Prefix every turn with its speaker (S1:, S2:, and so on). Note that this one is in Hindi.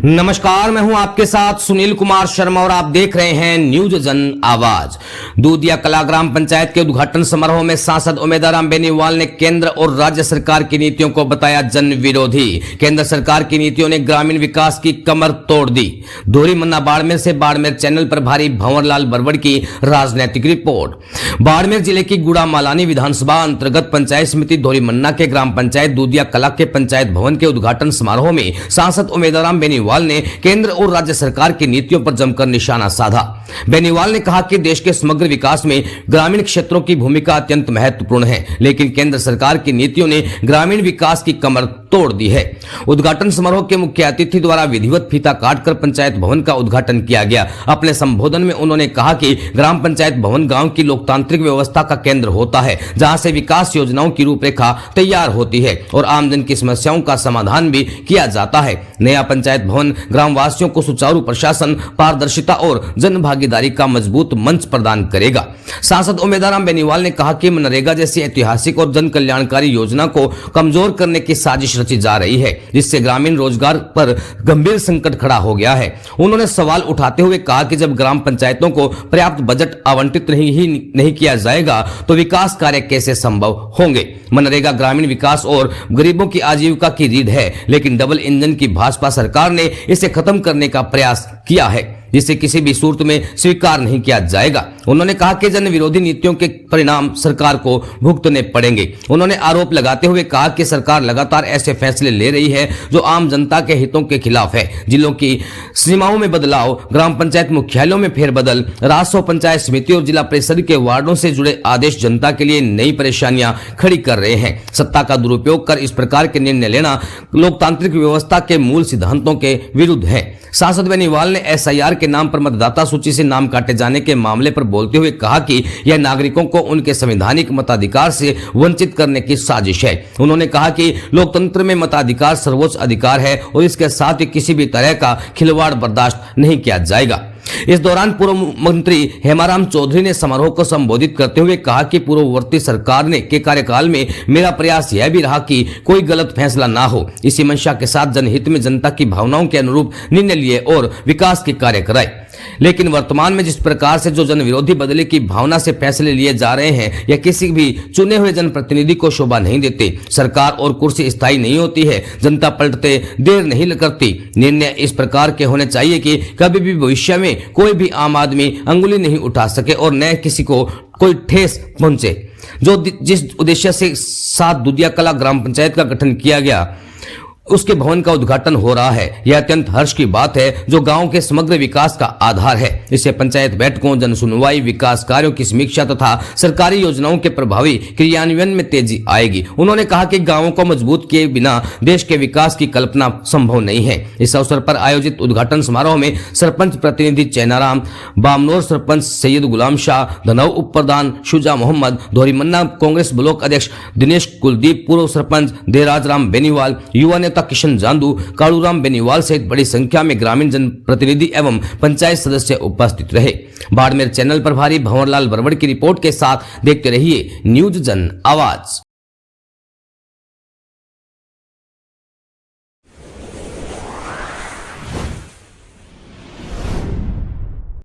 S1: नमस्कार, मैं हूं आपके साथ सुनील कुमार शर्मा और आप देख रहे हैं न्यूज जन आवाज। दूधिया कला ग्राम पंचायत के उद्घाटन समारोह में सांसद उमेदाराम बेनीवाल ने केंद्र और राज्य सरकार की नीतियों को बताया जन विरोधी। केंद्र सरकार की नीतियों ने ग्रामीण विकास की कमर तोड़ दी। धोरी मन्ना बाड़मेर से बाड़मेर चैनल पर भारी भंवरलाल बरवड़ की राजनीतिक रिपोर्ट। बाड़मेर जिले की गुड़ा मालानी विधानसभा अंतर्गत पंचायत समिति धोरी मन्ना के ग्राम पंचायत दूधिया कला के पंचायत भवन के उद्घाटन समारोह में सांसद उमेदाराम बेनीवाल ने केंद्र और राज्य सरकार की नीतियों पर जमकर निशाना साधा। बेनीवाल ने कहा कि देश के समग्र विकास में ग्रामीण क्षेत्रों की भूमिका अत्यंत महत्वपूर्ण है, लेकिन केंद्र सरकार की नीतियों ने ग्रामीण विकास की कमर तोड़ दी है। उद्घाटन समारोह के मुख्य अतिथि द्वारा विधिवत फीता काटकर पंचायत भवन का उद्घाटन किया गया। अपने संबोधन में उन्होंने कहा कि ग्राम पंचायत भवन गांव की लोकतांत्रिक व्यवस्था का केंद्र होता है, जहां से विकास योजनाओं की रूपरेखा तैयार होती है और आमजन की समस्याओं का समाधान भी किया जाता है। नया पंचायत भवन ग्रामवासियों को सुचारू प्रशासन, पारदर्शिता और जन भागीदारी का मजबूत मंच प्रदान करेगा। सांसद उमेदाराम बेनीवाल ने कहा कि मनरेगा जैसी ऐतिहासिक और जन कल्याणकारी योजना को कमजोर करने की साजिश रची जा रही है, जिससे ग्रामीण रोजगार पर गंभीर संकट खड़ा हो गया है। उन्होंने सवाल उठाते हुए कहा कि जब ग्राम पंचायतों को पर्याप्त बजट आवंटित नहीं किया जाएगा तो विकास कार्य कैसे संभव होंगे। मनरेगा ग्रामीण विकास और गरीबों की आजीविका की रीढ़ है, लेकिन डबल इंजन की भाजपा सरकार ने इसे खत्म करने का प्रयास किया है, जिसे किसी भी सूरत में स्वीकार नहीं किया जाएगा। उन्होंने कहा कि जन विरोधी नीतियों के परिणाम सरकार को भुगतने पड़ेंगे। उन्होंने आरोप लगाते हुए कहा कि सरकार लगातार ऐसे फैसले ले रही है जो आम जनता के हितों के खिलाफ है। जिलों की सीमाओं में बदलाव, ग्राम पंचायत मुख्यालयों में फेरबदल, राजस्व पंचायत समिति और जिला परिषद के वार्डों से जुड़े आदेश जनता के लिए नई परेशानियां खड़ी कर रहे हैं। सत्ता का दुरुपयोग कर इस प्रकार के निर्णय लेना लोकतांत्रिक व्यवस्था के मूल सिद्धांतों के विरुद्ध है। सांसद बेनीवाल ने एसआईआर के नाम पर मतदाता सूची से नाम काटे जाने के मामले पर बोलते हुए कहा कि यह नागरिकों को उनके संवैधानिक मताधिकार से वंचित करने की साजिश है। उन्होंने कहा कि लोकतंत्र में मताधिकार सर्वोच्च अधिकार है और इसके साथ ही किसी भी तरह का खिलवाड़ बर्दाश्त नहीं किया जाएगा। इस दौरान पूर्व मंत्री हेमाराम चौधरी ने समारोह को संबोधित करते हुए कहा कि पूर्ववर्ती सरकार के कार्यकाल में मेरा प्रयास यह भी रहा कि कोई गलत फैसला ना हो। इसी मंशा के साथ जनहित में जनता की भावनाओं के अनुरूप निर्णय लिए और विकास के कार्य कराए, लेकिन वर्तमान में जिस प्रकार से जो जन विरोधी बदले की भावना से फैसले लिए जा रहे हैं, यह किसी भी चुने हुए जनप्रतिनिधि को शोभा नहीं देते। सरकार और कुर्सी स्थायी नहीं होती है, जनता पलटते देर नहीं करती। निर्णय इस प्रकार के होने चाहिए कि कभी भी भविष्य में कोई भी आम आदमी अंगुली नहीं उठा सके और न किसी को कोई ठेस पहुंचे। जिस उद्देश्य से साथ दूधिया कला ग्राम पंचायत का गठन किया गया, उसके भवन का उद्घाटन हो रहा है। यह अत्यंत हर्ष की बात है, जो गांव के समग्र विकास का आधार है। इससे पंचायत बैठकों, जन सुनवाई, विकास कार्यों की समीक्षा तथा सरकारी योजनाओं के प्रभावी क्रियान्वयन में तेजी आएगी। उन्होंने कहा कि गांवों को मजबूत किए बिना देश के विकास की कल्पना संभव नहीं है। इस अवसर पर आयोजित उद्घाटन समारोह में सरपंच प्रतिनिधि चैनाराम, बामनोर सरपंच सैयद गुलाम शाह, धनौ उप प्रधान शुजा मोहम्मद, धोरी मन्ना कांग्रेस ब्लॉक अध्यक्ष दिनेश कुलदीप, पूर्व सरपंच देराज राम बेनीवाल, युवा किशन जांदू, कालूराम बेनीवाल सहित बड़ी संख्या में ग्रामीण जनप्रतिनिधि एवं पंचायत सदस्य उपस्थित रहे। बाड़मेर चैनल पर भारी भंवरलाल बरवड़ की रिपोर्ट के साथ देखते रहिए न्यूज जन आवाज।